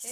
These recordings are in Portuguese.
O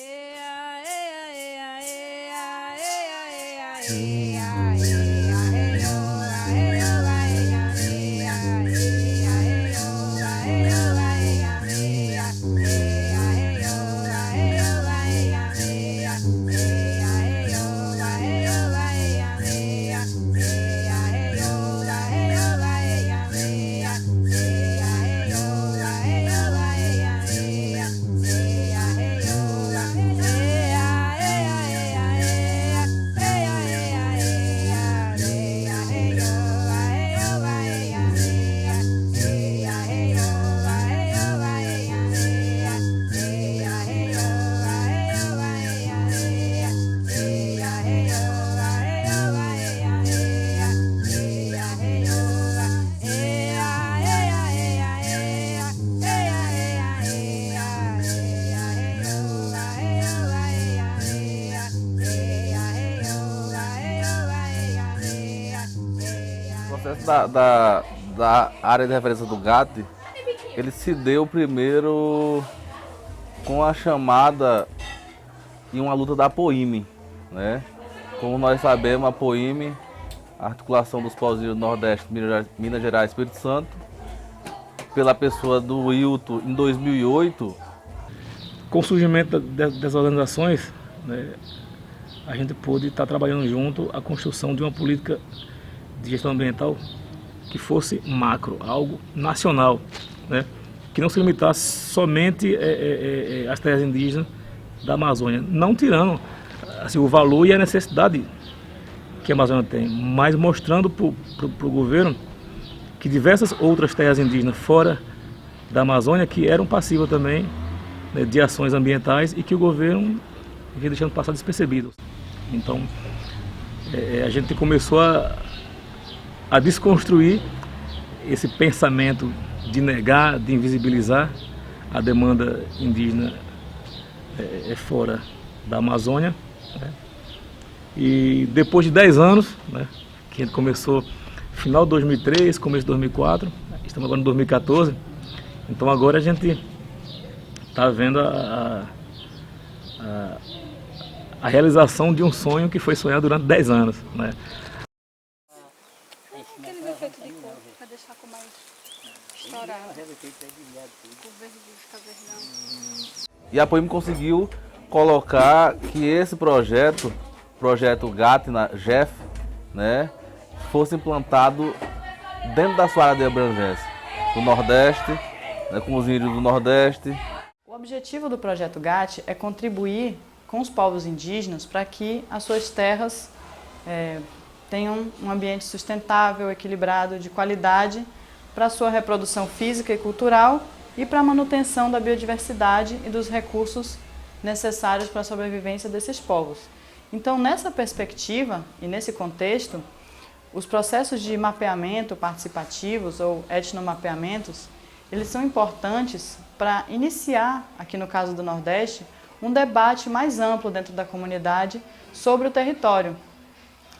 processo da área de referência do GAT, ele se deu primeiro com a chamada e uma luta da APOIME, né? Como nós sabemos, a APOIME, a Articulação dos Povos do Nordeste, Minas Gerais e Espírito Santo, pela pessoa do Wilton, em 2008. Com o surgimento dessas organizações, né, a gente pôde estar trabalhando junto a construção de uma política de gestão ambiental que fosse macro, algo nacional, né, que não se limitasse somente às terras indígenas da Amazônia, não tirando assim, o valor e a necessidade que a Amazônia tem, mas mostrando para o governo que diversas outras terras indígenas fora da Amazônia que eram passivas também, né, de ações ambientais e que o governo vinha deixando passar despercebido. Então, a gente começou a desconstruir esse pensamento de negar, de invisibilizar a demanda indígena fora da Amazônia, né? E depois de 10 anos, né, que a gente começou final de 2003, começo de 2004, estamos agora em 2014, então agora a gente está vendo a realização de um sonho que foi sonhado durante 10 anos, né? Aqueles efeitos de cor, para deixar com mais estourado. O verde fica verdão. E a APOIME conseguiu colocar que esse projeto GAT na GEF, né, fosse implantado dentro da sua área de abrangência, do Nordeste, né, com os índios do Nordeste. O objetivo do projeto GAT é contribuir com os povos indígenas para que as suas terras tenham um ambiente sustentável, equilibrado, de qualidade para a sua reprodução física e cultural e para a manutenção da biodiversidade e dos recursos necessários para a sobrevivência desses povos. Então, nessa perspectiva e nesse contexto, os processos de mapeamento participativos ou etnomapeamentos, eles são importantes para iniciar, aqui no caso do Nordeste, um debate mais amplo dentro da comunidade sobre o território,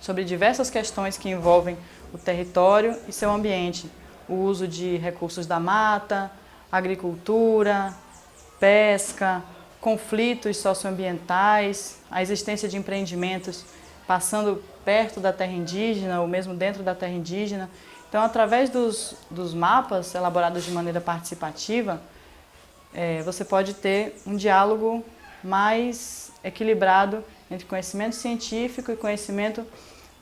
sobre diversas questões que envolvem o território e seu ambiente, o uso de recursos da mata, agricultura, pesca, conflitos socioambientais, a existência de empreendimentos passando perto da terra indígena ou mesmo dentro da terra indígena. Então, através dos mapas elaborados de maneira participativa, você pode ter um diálogo mais equilibrado entre conhecimento científico e conhecimento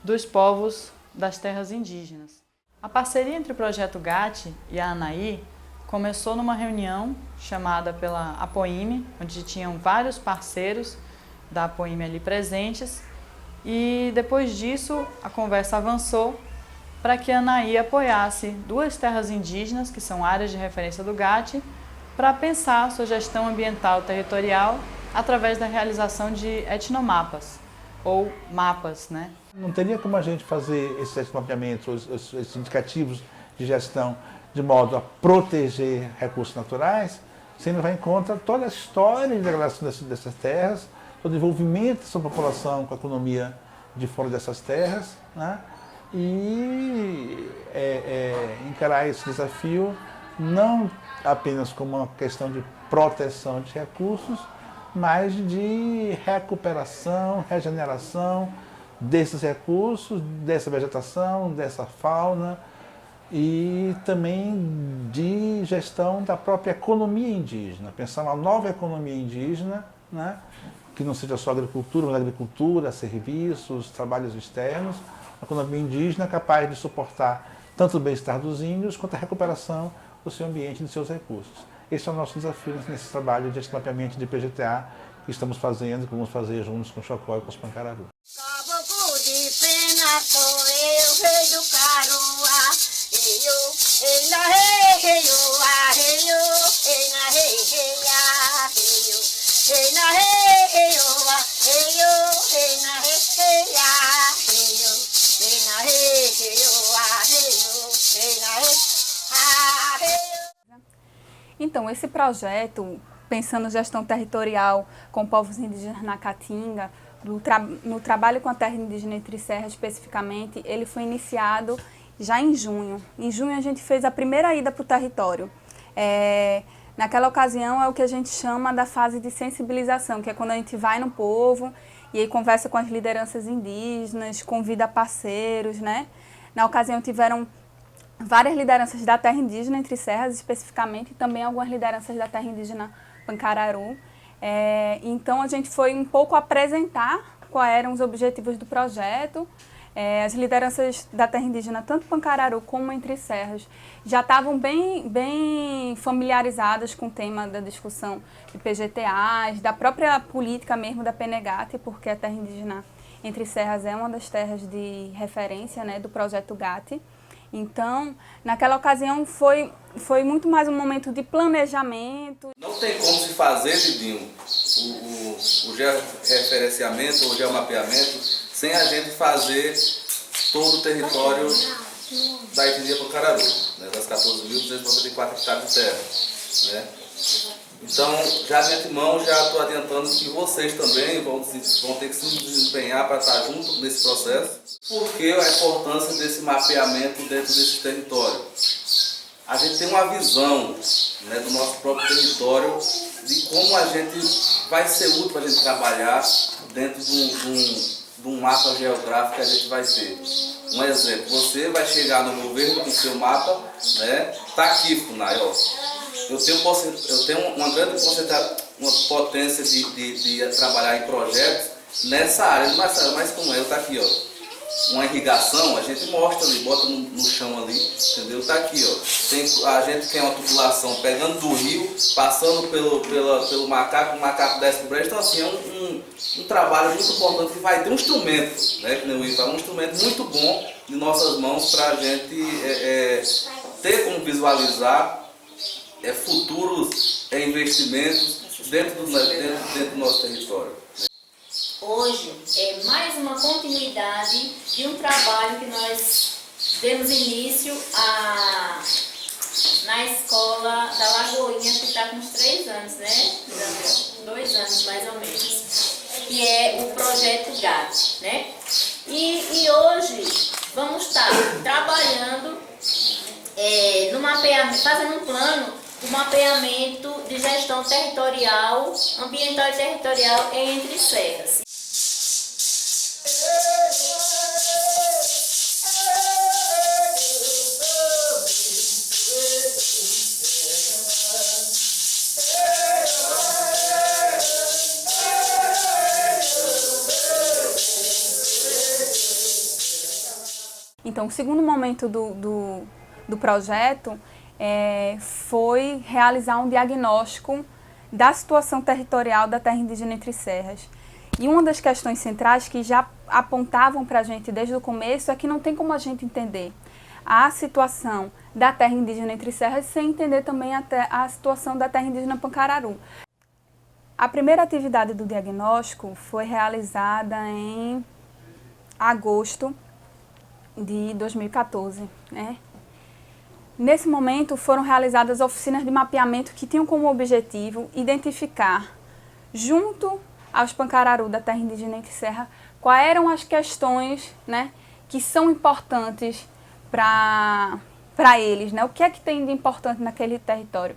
dos povos das terras indígenas. A parceria entre o Projeto GAT e a ANAI começou numa reunião chamada pela APOIME, onde tinham vários parceiros da APOIME ali presentes, e depois disso a conversa avançou para que a ANAI apoiasse 2 terras indígenas, que são áreas de referência do GAT, para pensar sua gestão ambiental territorial através da realização de etnomapas, ou mapas, né? Não teria como a gente fazer esses etnomapeamentos, esses indicativos de gestão, de modo a proteger recursos naturais, sem levar em conta toda a história de degradação dessas terras, o desenvolvimento dessa população com a economia de fora dessas terras, né? E encarar esse desafio não apenas como uma questão de proteção de recursos, mas de recuperação, regeneração desses recursos, dessa vegetação, dessa fauna e também de gestão da própria economia indígena, pensar uma nova economia indígena, né, que não seja só agricultura, mas agricultura, serviços, trabalhos externos, uma economia indígena capaz de suportar tanto o bem-estar dos índios quanto a recuperação do seu ambiente e dos seus recursos. Esse é o nosso desafio nesse trabalho de mapeamento de PGTA que estamos fazendo, que vamos fazer juntos com o Chocó e com os Pancararu. Caboclo de pena sou eu, rei do Caruá. Ei na rei, rei oa, rei o, ei na rei, rei a, rei o, ei na rei, rei oa, rei o, ei na rei, rei a, rei o, ei na rei, rei oa, rei o, ei na rei, a, rei o. Então, esse projeto, pensando gestão territorial com povos indígenas na Caatinga, no trabalho com a terra indígena Entre Serras especificamente, ele foi iniciado já em junho. Em junho a gente fez a primeira ida para o território. Naquela ocasião é o que a gente chama da fase de sensibilização, que é quando a gente vai no povo e aí conversa com as lideranças indígenas, convida parceiros, né? Na ocasião tiveram várias lideranças da terra indígena Entre Serras especificamente e também algumas lideranças da terra indígena Pancararu. Então a gente foi um pouco apresentar quais eram os objetivos do projeto. As lideranças da terra indígena, tanto Pancararu como Entre Serras, já estavam bem familiarizadas com o tema da discussão de PGTAs, da própria política mesmo da PNGAT, porque a terra indígena Entre Serras é uma das terras de referência, né, do projeto GAT. Então, naquela ocasião foi muito mais um momento de planejamento. Não tem como se fazer, Didinho, o georreferenciamento ou o geomapeamento sem a gente fazer todo o território da etnia Pancararu, né, das 14.294 hectares de terra. Né? Então, já de antemão, já estou adiantando que vocês também vão ter que se desempenhar para estar junto nesse processo. Por que a importância desse mapeamento dentro desse território? A gente tem uma visão, né, do nosso próprio território, de como a gente vai ser útil para a gente trabalhar dentro de um mapa geográfico que a gente vai ter. Um exemplo, você vai chegar no governo com o seu mapa, né? Tá aqui, FUNAI, ó. Eu tenho uma grande uma potência de trabalhar em projetos nessa área, mas como é, tá aqui, ó. Uma irrigação, a gente mostra ali, bota no chão ali, entendeu? Tá aqui, ó. A gente tem uma tubulação pegando do rio, passando pelo macaco, o macaco desce pro brejo. Então, assim, é um trabalho muito importante que vai ter um instrumento, né? Que nem o Ivan, um instrumento muito bom em nossas mãos para a gente ter como visualizar futuros investimentos dentro do nosso território. Hoje é mais uma continuidade de um trabalho que nós demos início na escola da Lagoinha, que está com uns 3 anos, né? 2 anos mais ou menos, que é o projeto GAT, né? E hoje vamos estar trabalhando no mapeamento, fazendo um plano o mapeamento de gestão territorial, ambiental e territorial em Entre Serras. Então, o segundo momento do projeto foi realizar um diagnóstico da situação territorial da terra indígena Entre Serras. E uma das questões centrais que já apontavam para a gente desde o começo é que não tem como a gente entender a situação da terra indígena Entre Serras sem entender também a situação da terra indígena Pancararu. A primeira atividade do diagnóstico foi realizada em agosto de 2014, né? Nesse momento foram realizadas oficinas de mapeamento que tinham como objetivo identificar, junto aos Pancararu da terra indígena Entre Serras, quais eram as questões, né, que são importantes para eles, né? O que é que tem de importante naquele território.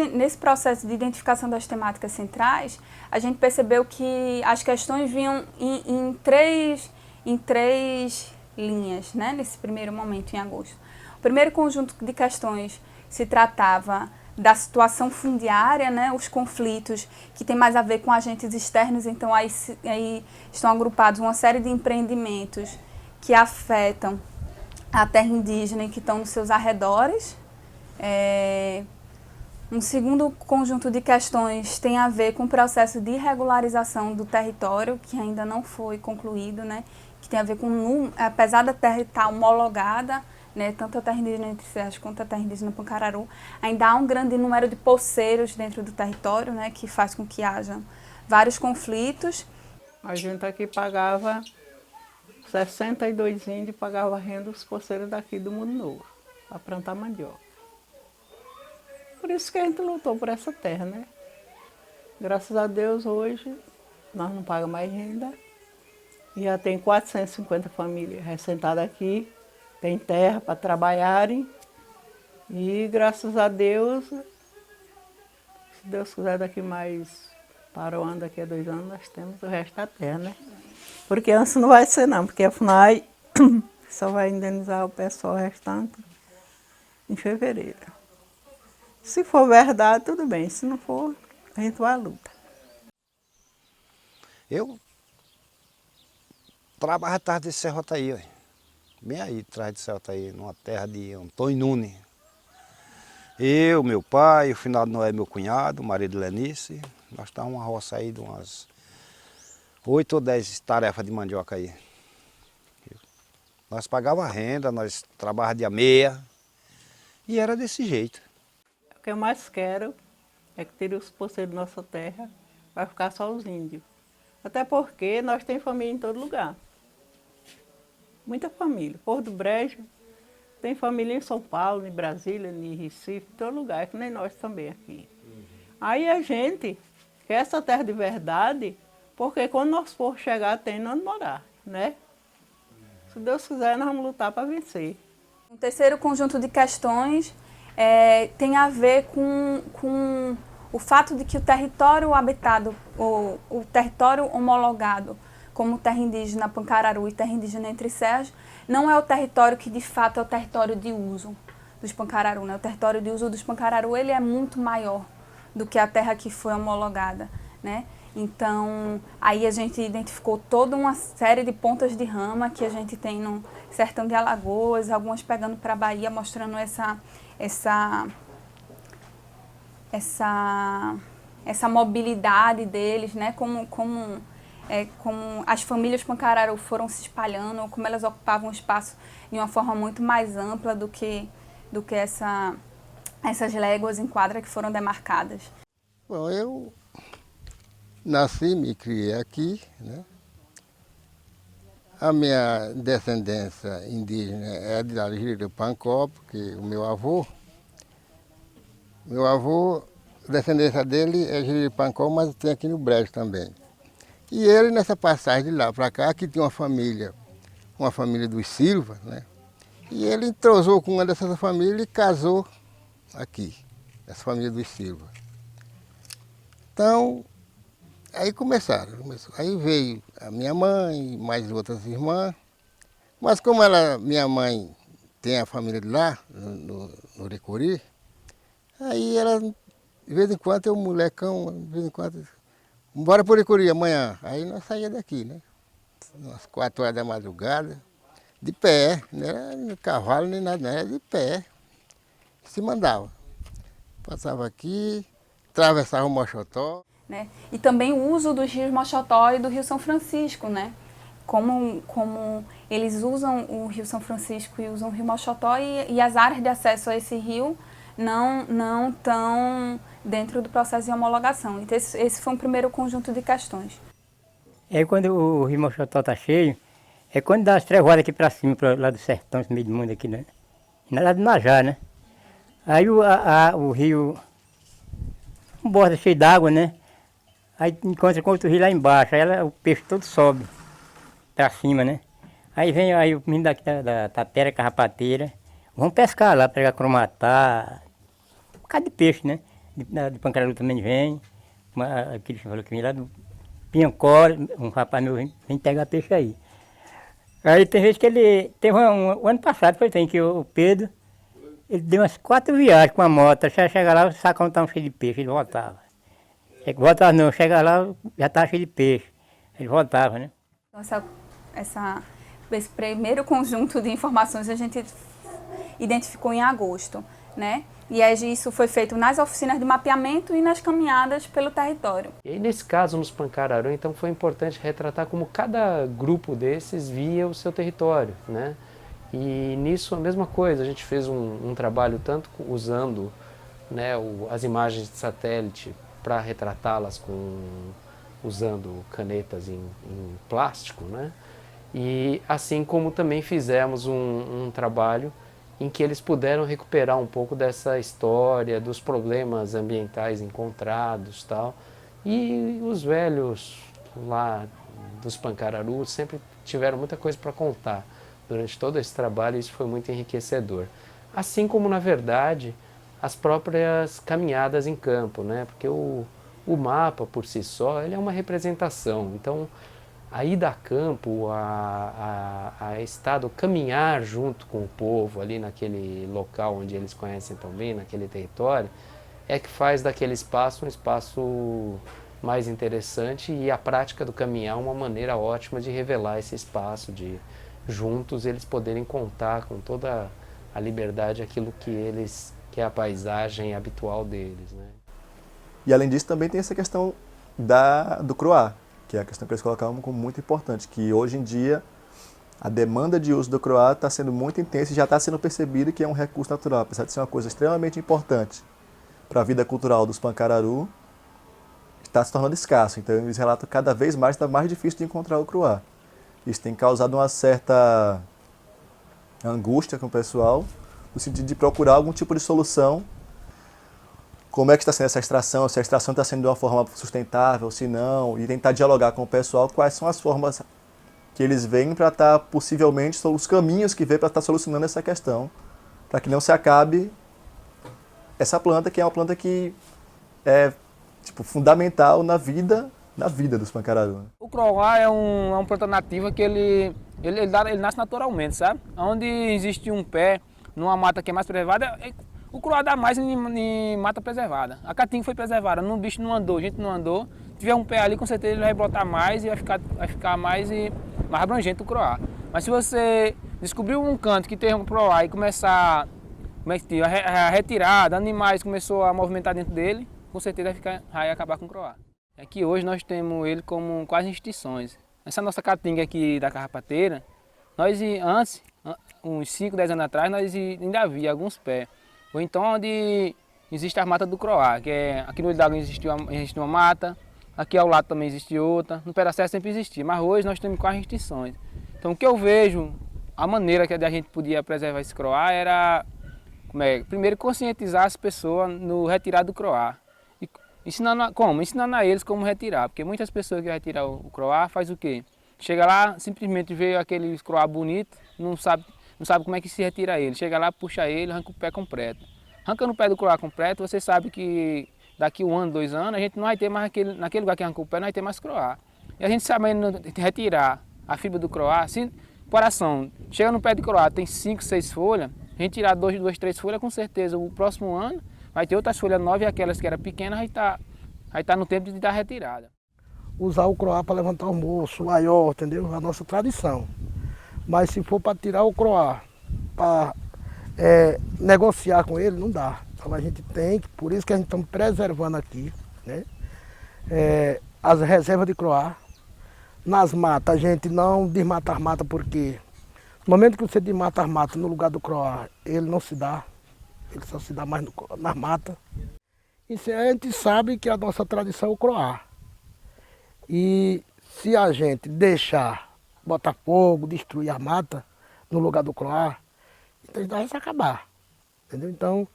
nesse processo de identificação das temáticas centrais, a gente percebeu que as questões vinham em três linhas, né, nesse primeiro momento, em agosto. O primeiro conjunto de questões se tratava da situação fundiária, né, os conflitos que tem mais a ver com agentes externos, então aí estão agrupados uma série de empreendimentos que afetam a terra indígena e que estão nos seus arredores. Um segundo conjunto de questões tem a ver com o processo de regularização do território, que ainda não foi concluído, né, que tem a ver com, apesar da terra estar homologada, né, tanto a terra indígena Entre Serras quanto a terra indígena Pancararu, ainda há um grande número de poceiros dentro do território, né, que faz com que haja vários conflitos. A gente aqui pagava 62 índios, pagava renda dos poceiros daqui do Mundo Novo, para plantar mandioca. Por isso que a gente lutou por essa terra, né? Graças a Deus, hoje, nós não pagamos mais renda. E já tem 450 famílias ressentadas aqui, tem terra para trabalharem. E graças a Deus, se Deus quiser daqui mais para o ano, daqui a 2 anos, nós temos o resto da terra, né? Porque antes não vai ser não, porque a FUNAI só vai indenizar o pessoal restante em fevereiro. Se for verdade, tudo bem. Se não for, a gente vai à luta. Eu trabalho atrás desse serrote aí, ó. Bem aí, atrás desse serrote aí, numa terra de Antônio Nunes. Eu, meu pai, o Finado Noé, meu cunhado, o marido Lenice, nós estávamos uma roça aí de umas 8 ou 10 tarefas de mandioca aí. Nós pagávamos renda, nós trabalhávamos dia meia e era desse jeito. O que eu mais quero é que tire os poceiros da nossa terra, vai ficar só os índios. Até porque nós temos família em todo lugar. Muita família. Porto do Brejo tem família em São Paulo, em Brasília, em Recife, em todo lugar, que nem nós também aqui. Aí a gente quer essa terra de verdade, porque quando nós for chegar, tem onde morar, né? Se Deus quiser, nós vamos lutar para vencer. O terceiro conjunto de questões tem a ver com o fato de que o território habitado, o território homologado como terra indígena Pancararu e terra indígena Entre Serras, não é o território que de fato é o território de uso dos Pancararu, né? O território de uso dos Pancararu ele é muito maior do que a terra que foi homologada, né? Então, aí a gente identificou toda uma série de pontas de rama que a gente tem no sertão de Alagoas, algumas pegando para a Bahia, mostrando essa mobilidade deles, né? Como as famílias Pancararu foram se espalhando, como elas ocupavam o espaço de uma forma muito mais ampla do que essas léguas em quadra que foram demarcadas. Bom, eu nasci e me criei aqui, né? A minha descendência indígena é de Jiripancó, porque o meu avô, a descendência dele é Jiripancó, mas tem aqui no Brejo também. E ele, nessa passagem de lá para cá, aqui tinha uma família dos Silva, né? E ele entrosou com uma dessas famílias e casou aqui, essa família dos Silva. Então, aí começou. Aí veio a minha mãe, mais outras irmãs. Mas como minha mãe tem a família de lá, no Recuri, aí ela, de vez em quando, eu molecão, de vez em quando, bora por Recuri amanhã. Aí nós saíamos daqui, né? Umas 4 horas da madrugada, de pé, não era no cavalo nem nada, não, era de pé. Se mandava. Passava aqui, atravessava o Mochotó. Né? E também o uso dos rios Mochotó e do Rio São Francisco, né? Como eles usam o Rio São Francisco e usam o Rio Mochotó e as áreas de acesso a esse rio não estão dentro do processo de homologação. Então esse foi um primeiro conjunto de questões. Aí quando o Rio Mochotó está cheio, é quando dá as trevoadas aqui para cima, lá do sertão, esse meio do mundo aqui, né? E lá do Najá, né? Aí o rio, um borda cheio d'água, né? Aí encontra com outro rio lá embaixo, aí o peixe todo sobe para cima, né? Aí vem o menino daqui da tapera, carrapateira, vamos pescar lá, pegar cromatá, um bocado de peixe, né? de Pancararu também vem, aquele que falou que vem lá do Pinhocó, um rapaz meu vem pegar peixe aí. Aí tem vezes que ele, teve um ano passado, foi tem que o Pedro, ele deu umas 4 viagens com a moto, chega lá, o sacão estava cheio de peixe, ele voltava. Voltava não, chega lá, já estava cheio de peixe, ele voltava, né? Então, esse primeiro conjunto de informações a gente identificou em agosto, né? E aí isso foi feito nas oficinas de mapeamento e nas caminhadas pelo território. E aí, nesse caso, nos Pancararu, então foi importante retratar como cada grupo desses via o seu território, né? E nisso a mesma coisa, a gente fez um trabalho tanto usando, né, as imagens de satélite para retratá-las usando canetas em plástico, né? E assim como também fizemos um trabalho em que eles puderam recuperar um pouco dessa história, dos problemas ambientais encontrados e tal. E os velhos lá dos Pancararu sempre tiveram muita coisa para contar durante todo esse trabalho, e isso foi muito enriquecedor. Assim como, na verdade, as próprias caminhadas em campo, né? Porque o mapa, por si só, ele é uma representação. Então, a ida a campo, a estado, caminhar junto com o povo ali naquele local onde eles conhecem tão bem, naquele território, é que faz daquele espaço um espaço mais interessante, e a prática do caminhar é uma maneira ótima de revelar esse espaço, de juntos eles poderem contar com toda a liberdade aquilo que é a paisagem habitual deles, né? E além disso também tem essa questão do croá, que é a questão que eles colocavam como muito importante, que hoje em dia a demanda de uso do croá está sendo muito intensa e já está sendo percebido que é um recurso natural, apesar de ser uma coisa extremamente importante para a vida cultural dos Pancararu, está se tornando escasso. Então eles relatam que cada vez mais está mais difícil de encontrar o croá. Isso tem causado uma certa angústia com o pessoal, no sentido de procurar algum tipo de solução. Como é que está sendo essa extração, se a extração está sendo de uma forma sustentável, se não, e tentar dialogar com o pessoal quais são as formas que eles veem para estar possivelmente, os caminhos que vê para estar solucionando essa questão, para que não se acabe essa planta, que é uma planta que é fundamental na vida dos Pancararu. O croá é uma planta nativa que ele nasce naturalmente, sabe? Onde existe um pé, numa mata que é mais preservada, o croá dá mais em mata preservada. A caatinga foi preservada, o bicho não andou, a gente não andou. Se tiver um pé ali, com certeza ele vai brotar mais e vai ficar mais abrangente o croá. Mas se você descobrir um canto que tem um croá e começar a retirada, animais começou a movimentar dentro dele, com certeza vai acabar com o croá. É que hoje nós temos ele como quase extinções. Essa nossa caatinga aqui da Carrapateira, nós antes, uns 5, 10 anos atrás, nós ainda havia alguns pés. Ou então onde existe a mata do croá, que é aqui no Olho d'Água existe uma mata, aqui ao lado também existe outra, no Pé da Serra sempre existia, mas hoje nós temos quase extinções. Então o que eu vejo, a maneira que a gente podia preservar esse croá era, primeiro conscientizar as pessoas no retirar do croá. E ensinando a eles como retirar, porque muitas pessoas que retiram o croá faz o quê? Chega lá, simplesmente vê aquele croá bonito, não sabe como é que se retira ele. Chega lá, puxa ele, arranca o pé completo. Arrancando o pé do croá completo, você sabe que daqui 1 ano, 2 anos, a gente não vai ter mais naquele lugar que arrancou o pé, não vai ter mais croá. E a gente sabendo retirar a fibra do croá, se coração chega no pé de croá, tem 5, 6 folhas, a gente tirar 2, 3 folhas, com certeza o próximo ano vai ter outras folhas novas, e aquelas que eram pequenas vai estar no tempo de dar retirada. Usar o croá para levantar o almoço, o aió, entendeu? A nossa tradição. Mas se for para tirar o croá, para negociar com ele, não dá. Então a gente tem que, por isso que a gente está preservando aqui, né? As reservas de croá. Nas matas, a gente não desmata as matas, porque no momento que você desmata as matas no lugar do croá, ele não se dá. Ele só se dá mais nas matas. E a gente sabe que a nossa tradição é o croá. E se a gente deixar botar fogo, destruir a mata no lugar do croá, então vai se acabar. Entendeu? Então,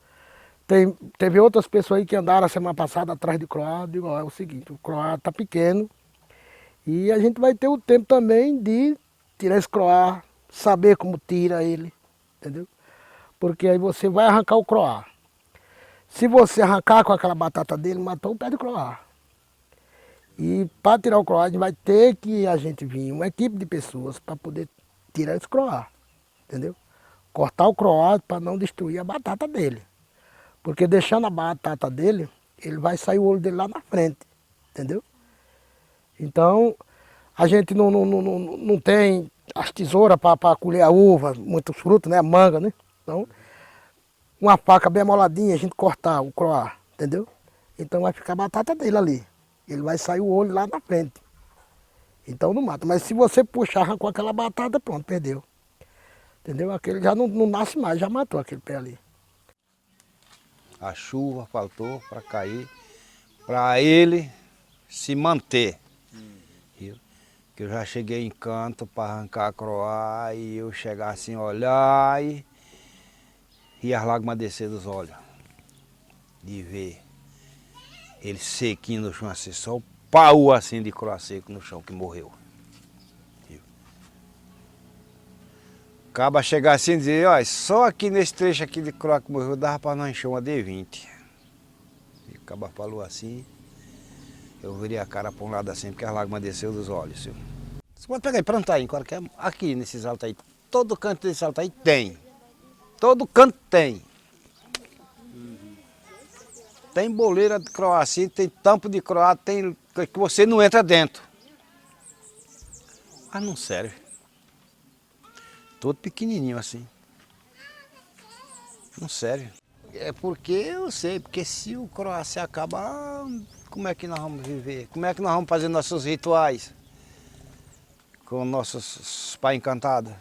teve outras pessoas aí que andaram a semana passada atrás de croá. Eu digo, é o seguinte, o croá está pequeno e a gente vai ter o tempo também de tirar esse croá, saber como tira ele, entendeu? Porque aí você vai arrancar o croá. Se você arrancar com aquela batata dele, matou o pé do croá. E para tirar o croá, a gente vai ter que a gente vir uma equipe de pessoas para poder tirar esse croá, entendeu? Cortar o croá para não destruir a batata dele. Porque deixando a batata dele, ele vai sair o olho dele lá na frente, entendeu? Então, a gente não tem as tesouras para colher a uva, muitos frutos, né? A manga, né? Então, uma faca bem amoladinha, a gente cortar o croá, entendeu? Então vai ficar a batata dele ali. Ele vai sair o olho lá na frente. Então não mata. Mas se você puxar, arrancou aquela batata, pronto, perdeu. Entendeu? Aquele já não nasce mais, já matou aquele pé ali. A chuva faltou para cair, para ele se manter. Que eu já cheguei em canto para arrancar a croá e eu chegar assim, olhar e as lágrimas descer dos olhos. De ver ele sequinho no chão assim, só o pau assim de croá seco no chão que morreu. Acaba chegar assim e dizer, olha, só aqui nesse trecho aqui de croá que morreu dava para nós encher uma D20. E o caba falou assim, eu virei a cara para um lado assim, porque as lágrimas desceu dos olhos. Senhor. Você pode pegar e plantar aí, qualquer, aqui nesses altos aí, todo canto desse alto aí tem. Todo canto tem. Tem boleira de croá assim, tem tampo de croá, tem que você não entra dentro. Mas não serve. Todo pequenininho assim. Não serve. É porque eu sei, porque se o croá se acabar, como é que nós vamos viver? Como é que nós vamos fazer nossos rituais com nossos pais encantados?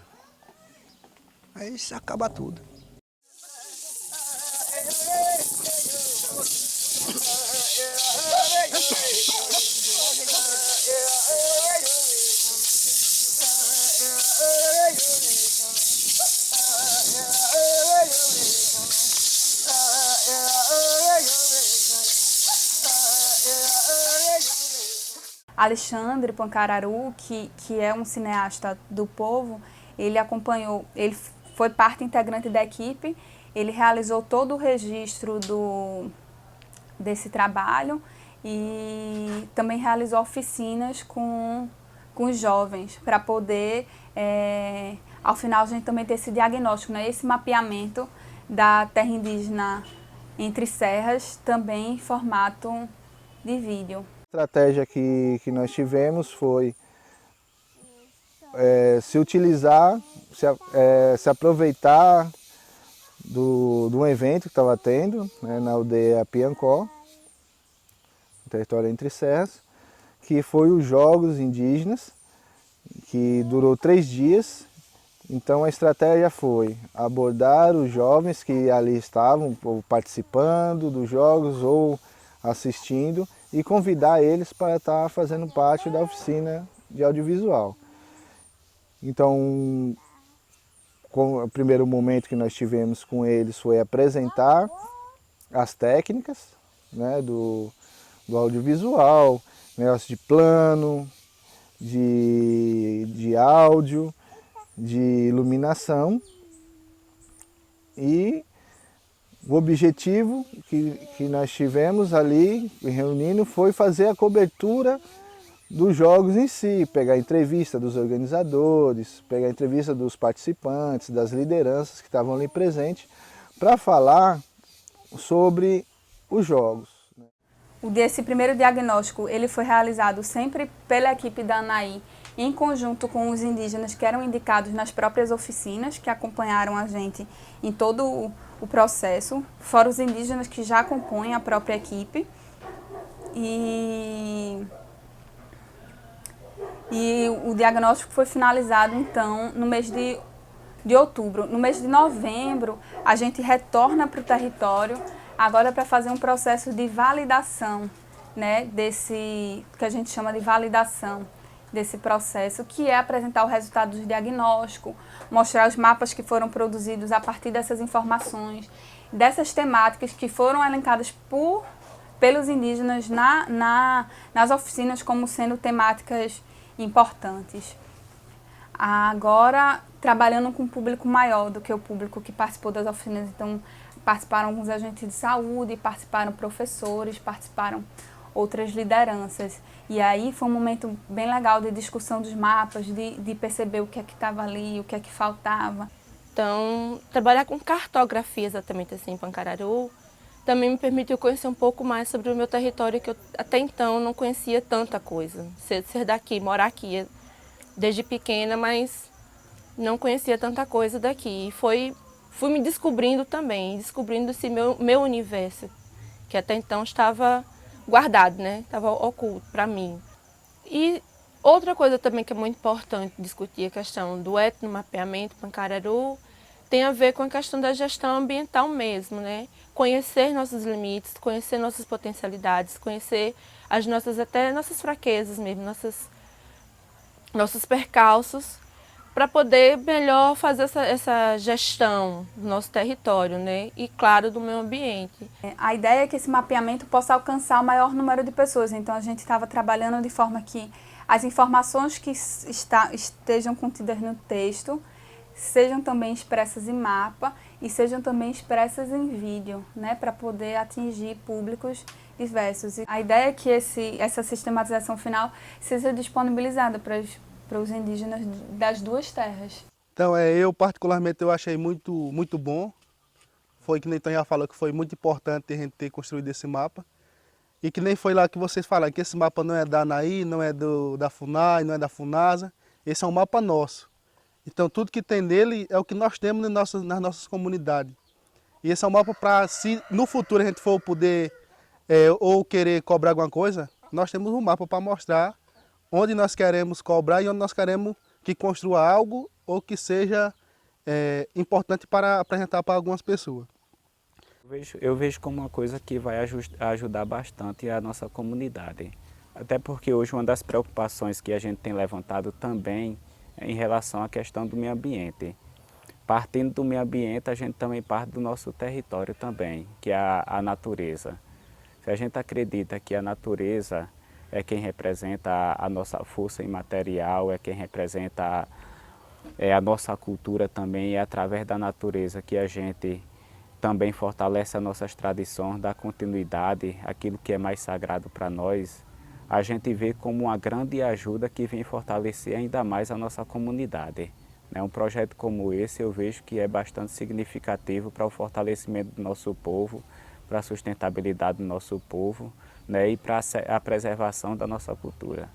Aí se acaba tudo. Alexandre Pancararu, que é um cineasta do povo, ele acompanhou, ele foi parte integrante da equipe, ele realizou todo o registro desse trabalho e também realizou oficinas com os jovens, para poder, ao final, a gente também ter esse diagnóstico, né? Esse mapeamento da terra indígena Entre Serras, também em formato de vídeo. A estratégia que nós tivemos foi se utilizar, se aproveitar do evento que estava tendo, né, na aldeia Piancó, no território Entre Serras, que foi os Jogos Indígenas, que durou 3 dias. Então a estratégia foi abordar os jovens que ali estavam ou participando dos jogos ou assistindo e convidar eles para estar fazendo parte da oficina de audiovisual. Então, o primeiro momento que nós tivemos com eles foi apresentar as técnicas, né, do audiovisual, negócio de plano, de áudio, de iluminação, e o objetivo que nós tivemos ali, reunindo, foi fazer a cobertura dos jogos em si, pegar a entrevista dos organizadores, pegar a entrevista dos participantes, das lideranças que estavam ali presentes, para falar sobre os jogos. Esse primeiro diagnóstico ele foi realizado sempre pela equipe da ANAI, em conjunto com os indígenas que eram indicados nas próprias oficinas, que acompanharam a gente em todo o processo, fora os indígenas que já compõem a própria equipe. E o diagnóstico foi finalizado, então, no mês de outubro. No mês de novembro, a gente retorna para o território, agora para fazer um processo de validação, né, desse, que a gente chama de validação desse processo, que é apresentar o resultado do diagnóstico, mostrar os mapas que foram produzidos a partir dessas informações, dessas temáticas que foram elencadas pelos indígenas nas oficinas como sendo temáticas importantes. Agora, trabalhando com um público maior do que o público que participou das oficinas, então, participaram alguns agentes de saúde, participaram professores, participaram outras lideranças. E aí foi um momento bem legal de discussão dos mapas, de perceber o que é que estava ali, o que é que faltava. Então, trabalhar com cartografia exatamente assim em Pancararu também me permitiu conhecer um pouco mais sobre o meu território, que eu até então não conhecia tanta coisa. Ser daqui, morar aqui desde pequena, mas não conhecia tanta coisa daqui. E fui me descobrindo também, descobrindo esse meu universo, que até então estava guardado, né? Estava oculto para mim. E outra coisa também que é muito importante discutir, a questão do etnomapeamento Pancararu, tem a ver com a questão da gestão ambiental mesmo, né? Conhecer nossos limites, conhecer nossas potencialidades, conhecer até nossas fraquezas mesmo, nossos percalços, para poder melhor fazer essa gestão do nosso território, né? E, claro, do meio ambiente. A ideia é que esse mapeamento possa alcançar o maior número de pessoas, então a gente estava trabalhando de forma que as informações que estejam contidas no texto sejam também expressas em mapa e sejam também expressas em vídeo, né, para poder atingir públicos diversos. E a ideia é que essa sistematização final seja disponibilizada para os indígenas das duas terras. Então, eu particularmente eu achei muito bom. Foi que nem Tom já falou, que foi muito importante a gente ter construído esse mapa. E que nem foi lá que vocês falaram, que esse mapa não é da ANAI, não é da FUNAI, não é da FUNASA. Esse é um mapa nosso. Então, tudo que tem nele é o que nós temos nas nossas comunidades. E esse é um mapa para, se no futuro a gente for poder ou querer cobrar alguma coisa, nós temos um mapa para mostrar onde nós queremos cobrar e onde nós queremos que construa algo ou que seja importante para apresentar para algumas pessoas. Eu vejo como uma coisa que vai ajudar bastante a nossa comunidade. Até porque hoje uma das preocupações que a gente tem levantado também em relação à questão do meio ambiente. Partindo do meio ambiente, a gente também parte do nosso território também, que é a natureza. Se a gente acredita que a natureza é quem representa a nossa força imaterial, é quem representa a nossa cultura também, é através da natureza que a gente também fortalece as nossas tradições, dá continuidade àquilo que é mais sagrado para nós. A gente vê como uma grande ajuda que vem fortalecer ainda mais a nossa comunidade. Um projeto como esse eu vejo que é bastante significativo para o fortalecimento do nosso povo, para a sustentabilidade do nosso povo, né, e para a preservação da nossa cultura.